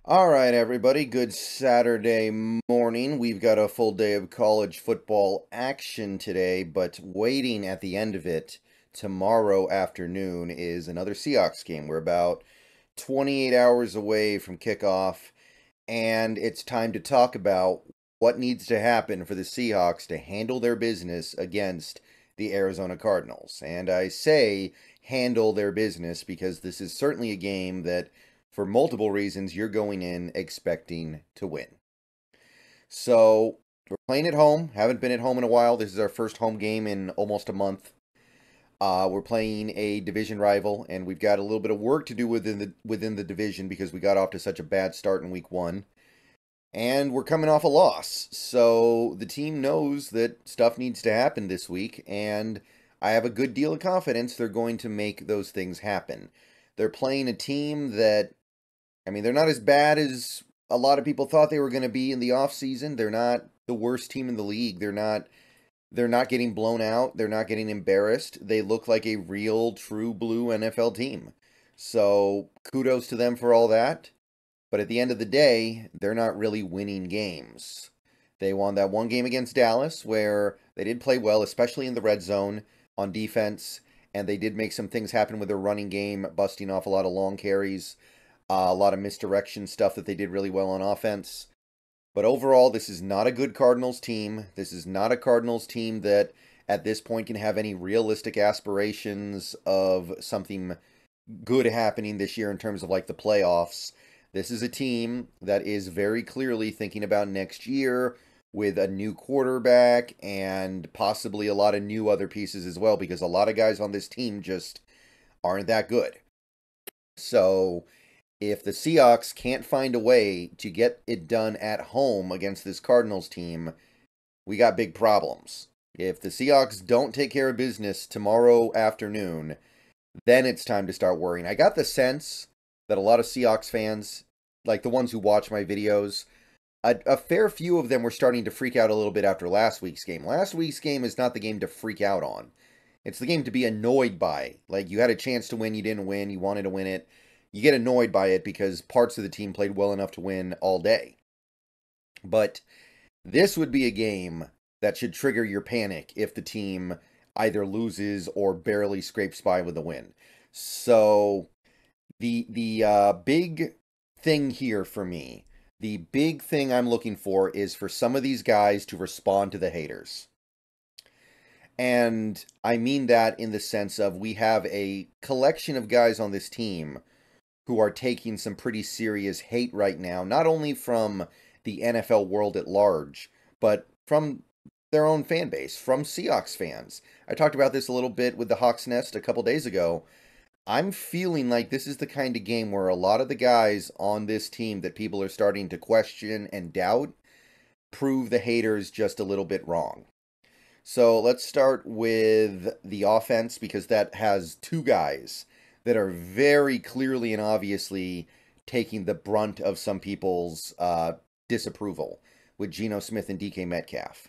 All right, everybody. Good Saturday morning. We've got a full day of college football action today, but waiting at the end of it tomorrow afternoon is another Seahawks game. We're about 28 hours away from kickoff, and it's time to talk about what needs to happen for the Seahawks to handle their business against the Arizona Cardinals. And I say handle their business because this is certainly a game that for multiple reasons, you're going in expecting to win. So, we're playing at home. Haven't been at home in a while. This is our first home game in almost a month. We're playing a division rival, and we've got a little bit of work to do within the division because we got off to such a bad start in week one. And we're coming off a loss. So, the team knows that stuff needs to happen this week, and I have a good deal of confidence they're going to make those things happen. They're playing a team that they're not as bad as a lot of people thought they were going to be in the offseason. They're not the worst team in the league. They're not getting blown out. They're not getting embarrassed. They look like a real true blue NFL team. So, kudos to them for all that. But at the end of the day, they're not really winning games. They won that one game against Dallas where they did play well, especially in the red zone on defense, and they did make some things happen with their running game, busting off a lot of long carries. A lot of misdirection stuff that they did really well on offense. But overall, this is not a good Cardinals team. This is not a Cardinals team that at this point can have any realistic aspirations of something good happening this year in terms of like the playoffs. This is a team that is very clearly thinking about next year with a new quarterback and possibly a lot of new other pieces as well because a lot of guys on this team just aren't that good. So, if the Seahawks can't find a way to get it done at home against this Cardinals team, we got big problems. If the Seahawks don't take care of business tomorrow afternoon, then it's time to start worrying. I got the sense that a lot of Seahawks fans, like the ones who watch my videos, a fair few of them were starting to freak out a little bit after last week's game. Last week's game is not the game to freak out on. It's the game to be annoyed by. Like, you had a chance to win, you didn't win, you wanted to win it. You get annoyed by it because parts of the team played well enough to win all day. But this would be a game that should trigger your panic if the team either loses or barely scrapes by with a win. So the big thing here for me, the big thing I'm looking for is for some of these guys to respond to the haters. And I mean that in the sense of we have a collection of guys on this team who are taking some pretty serious hate right now, not only from the NFL world at large, but from their own fan base, from Seahawks fans. I talked about this a little bit with the Hawks Nest a couple days ago. I'm feeling like this is the kind of game where a lot of the guys on this team that people are starting to question and doubt prove the haters just a little bit wrong. So let's start with the offense because that has two guys that are very clearly and obviously taking the brunt of some people's disapproval with Geno Smith and DK Metcalf.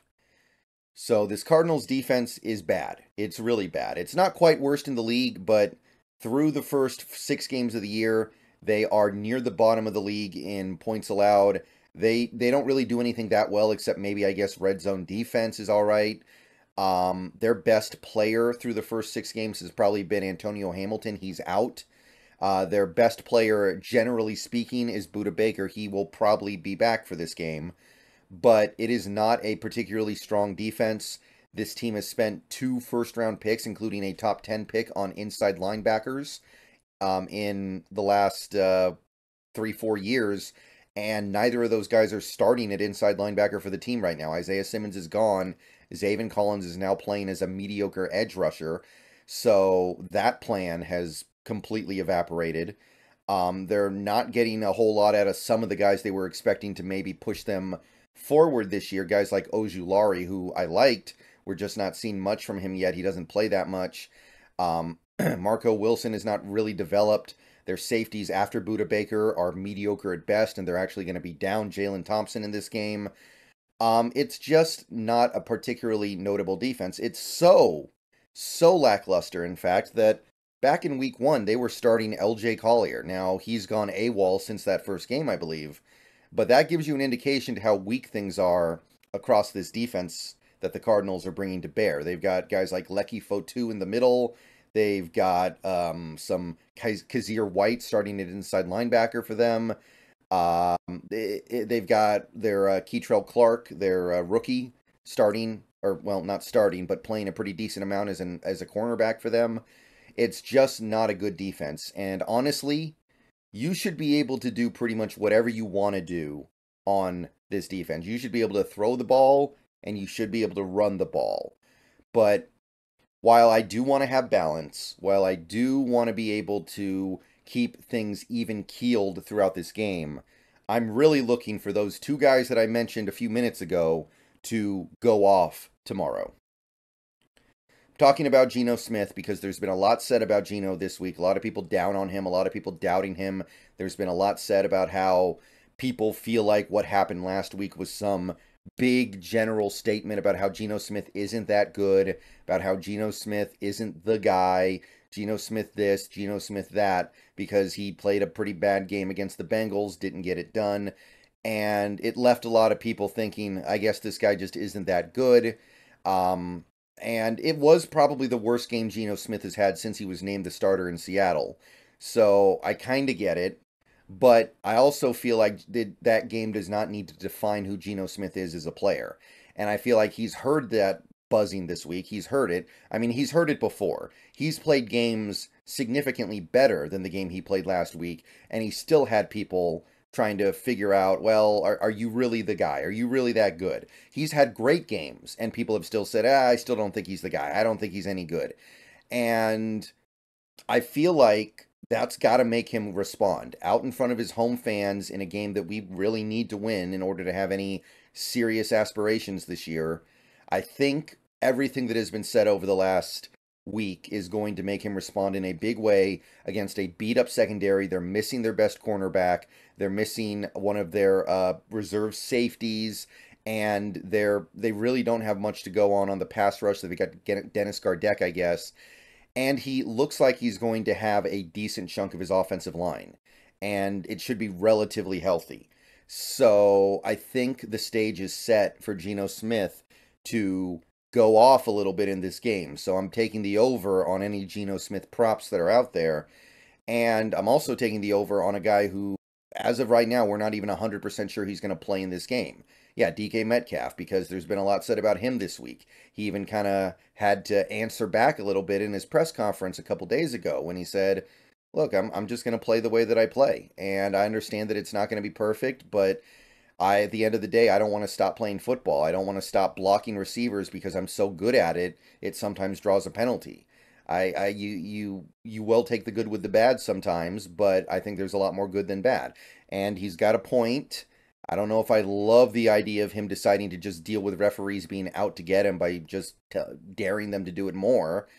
So this Cardinals defense is bad. It's really bad. It's not quite worst in the league, but through the first 6 games of the year, they are near the bottom of the league in points allowed. They don't really do anything that well, except maybe, I guess, red zone defense is all right. Their best player through the first 6 games has probably been Antonio Hamilton. He's out. Their best player, generally speaking, is Budda Baker. He will probably be back for this game. But it is not a particularly strong defense. This team has spent 2 first-round picks, including a top 10 pick on inside linebackers in the last 3-4 years. And neither of those guys are starting at inside linebacker for the team right now. Isaiah Simmons is gone. Zaven Collins is now playing as a mediocre edge rusher. So that plan has completely evaporated. They're not getting a whole lot out of some of the guys they were expecting to maybe push them forward this year. Guys like Ojulari, who I liked, we're just not seeing much from him yet. He doesn't play that much. Marco Wilson is not really developed. Their safeties after Budda Baker are mediocre at best, and they're actually going to be down Jalen Thompson in this game. It's just not a particularly notable defense. It's so lackluster, in fact, that back in week 1, they were starting LJ Collier. Now, he's gone AWOL since that first game, I believe. But that gives you an indication to how weak things are across this defense that the Cardinals are bringing to bear. They've got guys like Lecky Fotu in the middle. They've got some Kazir White starting at inside linebacker for them. They've got their Keitrell Clark, their rookie, starting, or well, not starting, but playing a pretty decent amount as a cornerback for them. It's just not a good defense. And honestly, you should be able to do pretty much whatever you want to do on this defense. You should be able to throw the ball and you should be able to run the ball. But while I do want to have balance, while I do want to be able to keep things even keeled throughout this game, I'm really looking for those two guys that I mentioned a few minutes ago to go off tomorrow. Talking about Geno Smith because there's been a lot said about Geno this week. A lot of people down on him, a lot of people doubting him. There's been a lot said about how people feel like what happened last week was some big general statement about how Geno Smith isn't that good, about how Geno Smith isn't the guy, Geno Smith this, Geno Smith that, because he played a pretty bad game against the Bengals, didn't get it done, and it left a lot of people thinking, I guess this guy just isn't that good. And it was probably the worst game Geno Smith has had since he was named the starter in Seattle. So I kind of get it. But I also feel like that game does not need to define who Geno Smith is as a player. And I feel like he's heard that buzzing this week. He's heard it. I mean, he's heard it before. He's played games significantly better than the game he played last week. And he still had people trying to figure out, well, are you really the guy? Are you really that good? He's had great games, and people have still said, I still don't think he's the guy. I don't think he's any good. And I feel like that's got to make him respond out in front of his home fans in a game that we really need to win in order to have any serious aspirations this year. I think everything that has been said over the last week is going to make him respond in a big way against a beat-up secondary. They're missing their best cornerback. They're missing one of their reserve safeties, and they really don't have much to go on the pass rush. So they got Dennis Gardeck, I guess, and he looks like he's going to have a decent chunk of his offensive line, and it should be relatively healthy. So I think the stage is set for Geno Smith to go off a little bit in this game. So I'm taking the over on any Geno Smith props that are out there. And I'm also taking the over on a guy who, as of right now, we're not even 100% sure he's going to play in this game. Yeah, DK Metcalf, because there's been a lot said about him this week. He even kind of had to answer back a little bit in his press conference a couple days ago when he said, look, I'm just going to play the way that I play. And I understand that it's not going to be perfect, but at the end of the day, I don't want to stop playing football. I don't want to stop blocking receivers because I'm so good at it. It sometimes draws a penalty. You will take the good with the bad sometimes, but I think there's a lot more good than bad. And he's got a point. I don't know if I love the idea of him deciding to just deal with referees being out to get him by just daring them to do it more.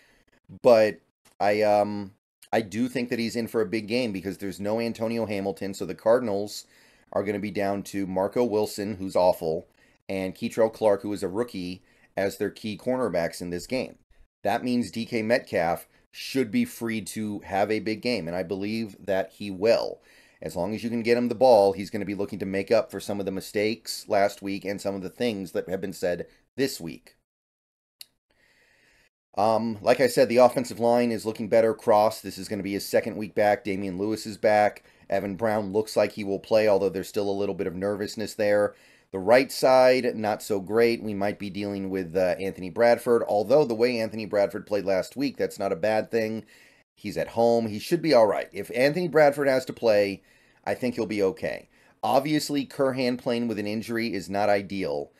But I do think that he's in for a big game because there's no Antonio Hamilton, so the Cardinals are going to be down to Marco Wilson, who's awful, and Keitrell Clark, who is a rookie, as their key cornerbacks in this game. That means DK Metcalf should be free to have a big game, and I believe that he will. As long as you can get him the ball, he's going to be looking to make up for some of the mistakes last week and some of the things that have been said this week. Like I said, the offensive line is looking better. Cross, this is going to be his second week back. Damian Lewis is back. Evan Brown looks like he will play, although there's still a little bit of nervousness there. The right side, not so great. We might be dealing with Anthony Bradford, although the way Anthony Bradford played last week, that's not a bad thing. He's at home. He should be all right. If Anthony Bradford has to play, I think he'll be okay. Obviously, Curhan playing with an injury is not ideal,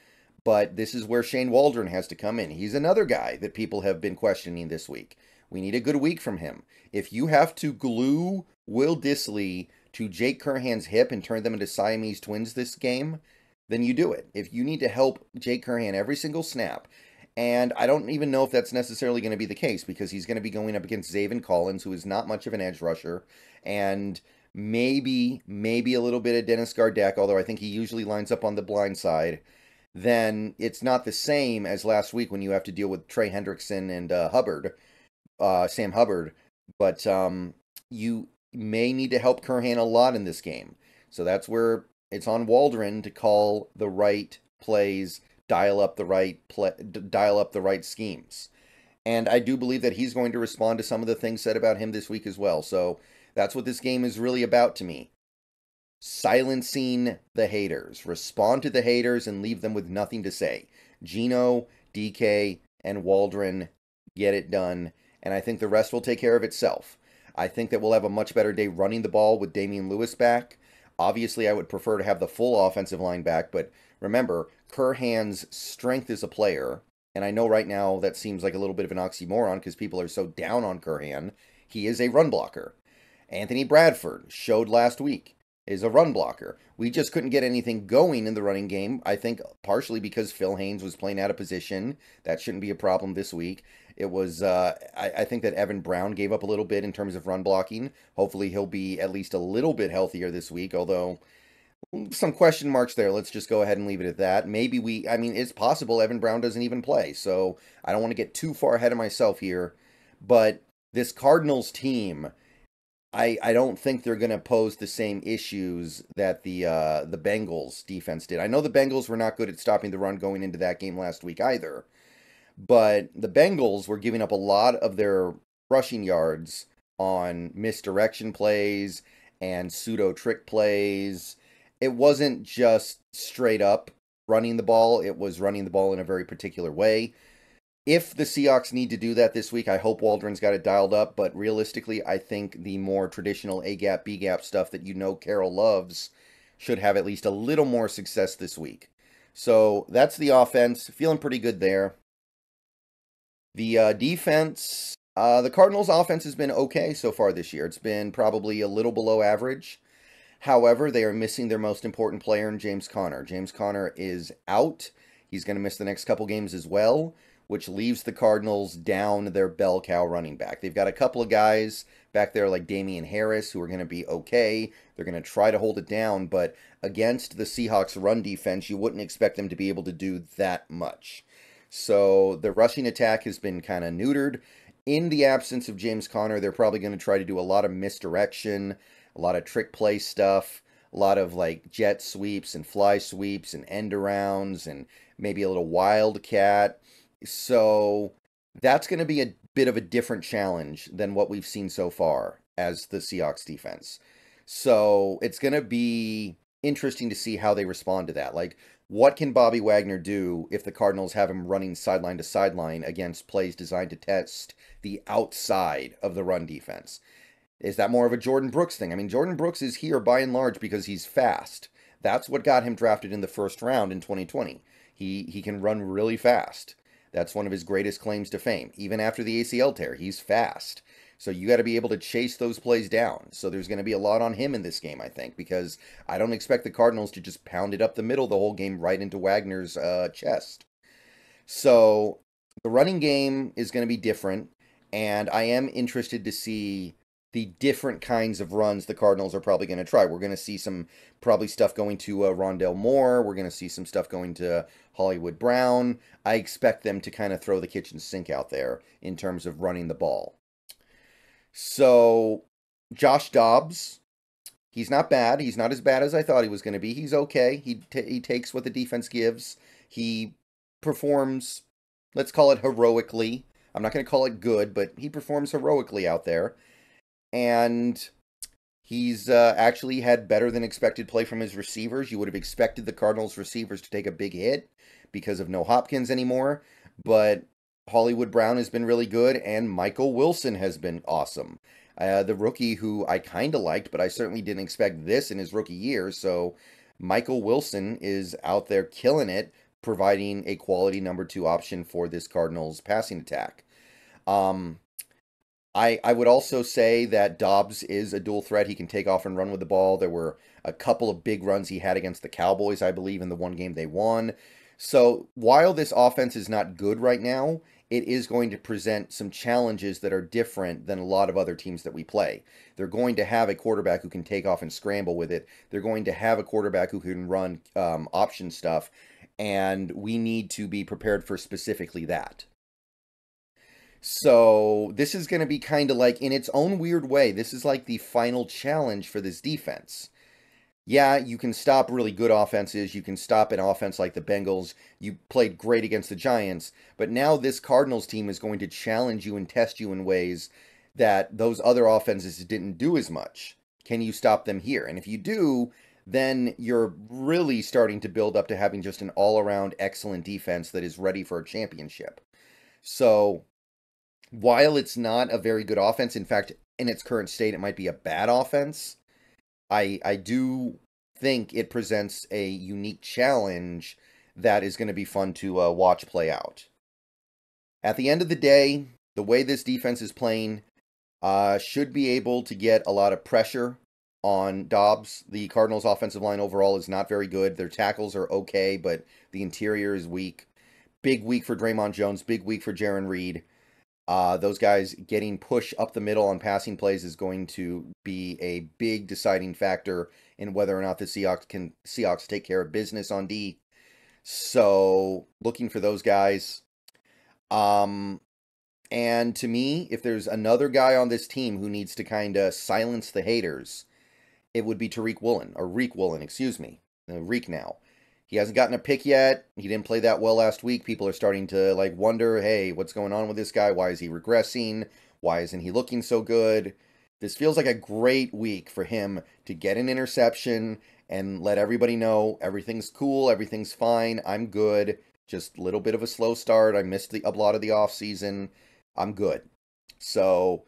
but this is where Shane Waldron has to come in. He's another guy that people have been questioning this week. We need a good week from him. If you have to glue Will Dissly to Jake Curhan's hip and turn them into Siamese twins this game, then you do it. If you need to help Jake Curhan every single snap, and I don't even know if that's necessarily going to be the case because he's going to be going up against Zaven Collins, who is not much of an edge rusher, and maybe a little bit of Dennis Gardeck, although I think he usually lines up on the blind side. Then it's not the same as last week when you have to deal with Trey Hendrickson and Sam Hubbard. But you may need to help Curhan a lot in this game. So that's where it's on Waldron to call the right plays, dial up the right schemes. And I do believe that he's going to respond to some of the things said about him this week as well. So that's what this game is really about to me. Silencing the haters. Respond to the haters and leave them with nothing to say. Gino, DK, and Waldron get it done. And I think the rest will take care of itself. I think that we'll have a much better day running the ball with Damian Lewis back. Obviously, I would prefer to have the full offensive line back, but remember, Curhan's strength as a player, and I know right now that seems like a little bit of an oxymoron because people are so down on Curhan, he is a run blocker. Anthony Bradford showed last week is a run blocker. We just couldn't get anything going in the running game, I think partially because Phil Haynes was playing out of position. That shouldn't be a problem this week. It was, I think that Evan Brown gave up a little bit in terms of run blocking. Hopefully he'll be at least a little bit healthier this week, although some question marks there. Let's just go ahead and leave it at that. Maybe I mean, it's possible Evan Brown doesn't even play, so I don't want to get too far ahead of myself here. But this Cardinals team, I don't think they're going to pose the same issues that the Bengals defense did. I know the Bengals were not good at stopping the run going into that game last week either. But the Bengals were giving up a lot of their rushing yards on misdirection plays and pseudo trick plays. It wasn't just straight up running the ball, it was running the ball in a very particular way. If the Seahawks need to do that this week, I hope Waldron's got it dialed up, but realistically, I think the more traditional A-gap, B-gap stuff that you know Carroll loves should have at least a little more success this week. So that's the offense. Feeling pretty good there. The defense, the Cardinals' offense has been okay so far this year. It's been probably a little below average. However, they are missing their most important player in James Conner. James Conner is out. He's going to miss the next couple games as well, which leaves the Cardinals down their bell cow running back. They've got a couple of guys back there like Damian Harris who are going to be okay. They're going to try to hold it down, but against the Seahawks' run defense, you wouldn't expect them to be able to do that much. So the rushing attack has been kind of neutered. In the absence of James Conner, they're probably going to try to do a lot of misdirection, a lot of trick play stuff, a lot of like jet sweeps and fly sweeps and end arounds and maybe a little wildcat. So that's going to be a bit of a different challenge than what we've seen so far as the Seahawks defense. So it's going to be interesting to see how they respond to that. Like, what can Bobby Wagner do if the Cardinals have him running sideline to sideline against plays designed to test the outside of the run defense? Is that more of a Jordan Brooks thing? I mean, Jordan Brooks is here by and large because he's fast. That's what got him drafted in the first round in 2020. He can run really fast. That's one of his greatest claims to fame. Even after the ACL tear, he's fast. So you got to be able to chase those plays down. So there's going to be a lot on him in this game, I think, because I don't expect the Cardinals to just pound it up the middle the whole game right into Wagner's chest. So the running game is going to be different, and I am interested to see the different kinds of runs the Cardinals are probably going to try. We're going to see some probably stuff going to Rondale Moore. We're going to see some stuff going to Hollywood Brown. I expect them to kind of throw the kitchen sink out there in terms of running the ball. So Josh Dobbs, he's not bad. He's not as bad as I thought he was going to be. He's okay. He takes what the defense gives. He performs, let's call it heroically. I'm not going to call it good, but he performs heroically out there. And he's actually had better than expected play from his receivers. You would have expected the Cardinals receivers to take a big hit because of no Hopkins anymore. But Hollywood Brown has been really good, and Michael Wilson has been awesome. The rookie who I kind of liked, but I certainly didn't expect this in his rookie year. So Michael Wilson is out there killing it, providing a quality number 2 option for this Cardinals passing attack. I would also say that Dobbs is a dual threat. He can take off and run with the ball. There were a couple of big runs he had against the Cowboys, I believe, in the one game they won. So while this offense is not good right now, it is going to present some challenges that are different than a lot of other teams that we play. They're going to have a quarterback who can take off and scramble with it. They're going to have a quarterback who can run option stuff, and we need to be prepared for specifically that. So this is going to be kind of like, in its own weird way, this is like the final challenge for this defense. Yeah, you can stop really good offenses. You can stop an offense like the Bengals. You played great against the Giants. But now this Cardinals team is going to challenge you and test you in ways that those other offenses didn't do as much. Can you stop them here? And if you do, then you're really starting to build up to having just an all-around excellent defense that is ready for a championship. So while it's not a very good offense, in fact, in its current state, it might be a bad offense. I do think it presents a unique challenge that is going to be fun to watch play out. At the end of the day, the way this defense is playing should be able to get a lot of pressure on Dobbs. The Cardinals' offensive line overall is not very good. Their tackles are okay, but the interior is weak. Big week for Draymond Jones, big week for Jarran Reed. Those guys getting push up the middle on passing plays is going to be a big deciding factor in whether or not the Seahawks take care of business on D. So looking for those guys. And to me, if there's another guy on this team who needs to kind of silence the haters, it would be Reek Woolen, excuse me. Reek now. He hasn't gotten a pick yet. He didn't play that well last week. People are starting to wonder, hey, what's going on with this guy? Why is he regressing? Why isn't he looking so good? This feels like a great week for him to get an interception and let everybody know everything's cool, everything's fine, I'm good. Just a little bit of a slow start. I missed a lot of the offseason. I'm good. So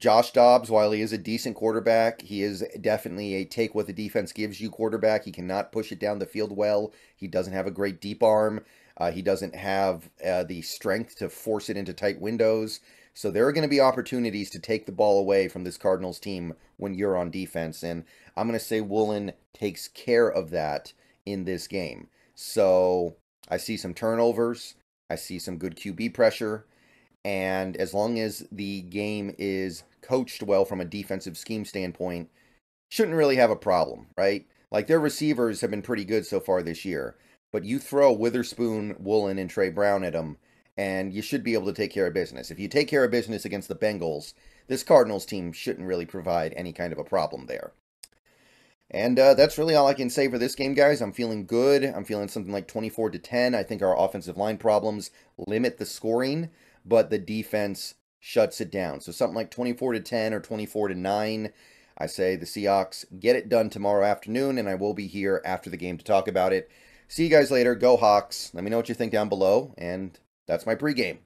Josh Dobbs, while he is a decent quarterback, he is definitely a take what the defense gives you quarterback. He cannot push it down the field well. He doesn't have a great deep arm. He doesn't have the strength to force it into tight windows. So there are going to be opportunities to take the ball away from this Cardinals team when you're on defense. And I'm going to say Woolen takes care of that in this game. So I see some turnovers. I see some good QB pressure. And as long as the game is coached well from a defensive scheme standpoint, shouldn't really have a problem, right? Like their receivers have been pretty good so far this year. But you throw Witherspoon, Woolen, and Trey Brown at them, and you should be able to take care of business. If you take care of business against the Bengals, this Cardinals team shouldn't really provide any kind of a problem there. And that's really all I can say for this game, guys. I'm feeling good. I'm feeling something like 24-10. I think our offensive line problems limit the scoring, but the defense shuts it down. So something like 24-10 or 24-9. I say the Seahawks get it done tomorrow afternoon, and I will be here after the game to talk about it. See you guys later. Go Hawks. Let me know what you think down below, and that's my pregame.